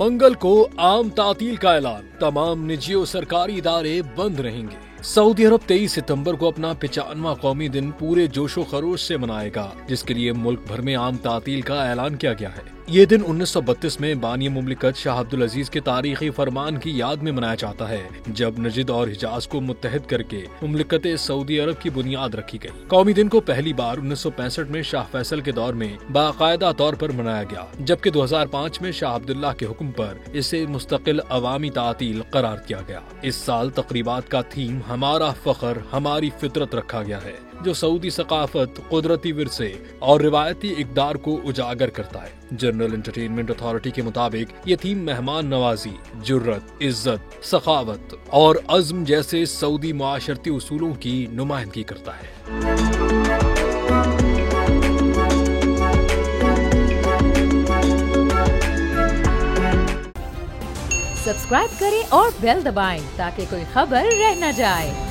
मंगल को आम तातील का ऐलान, तमाम निजी और सरकारी इदारे बंद रहेंगे। सऊदी अरब 23 सितंबर को अपना 95वां कौमी दिन पूरे जोशो खरोश से मनाएगा, जिसके लिए मुल्क भर में आम तातील का ऐलान किया गया है। ये दिन 1932 में बानी मुमलिकत शाह अब्दुल अजीज के तारीखी फरमान की याद में मनाया जाता है, जब नजिद और हिजाज को मुत्तहिद करके मुमलिकत सऊदी अरब की बुनियाद रखी गई। कौमी दिन को पहली बार 1965 में शाह फैसल के दौर में बाकायदा तौर पर मनाया गया, जबकि 2005 में शाह अब्दुल्लाह के हुक्म पर इसे मुस्तकिल अवामी तातील करार दिया गया। इस साल तकरीबात का थीम हमारा फख्र हमारी फितरत रखा गया है, जो सऊदी सकाफत, कुदरती विरसे और रिवायती इक़दार को उजागर करता है। जनरल एंटरटेनमेंट अथॉरिटी के मुताबिक ये थीम मेहमान नवाजी, जुर्रत, इज्जत, सखावत और अज़्म जैसे सऊदी मुआशरती उसूलों की नुमाइंदगी करता है। सब्सक्राइब करें और बेल दबाएं ताकि कोई खबर रह न जाए।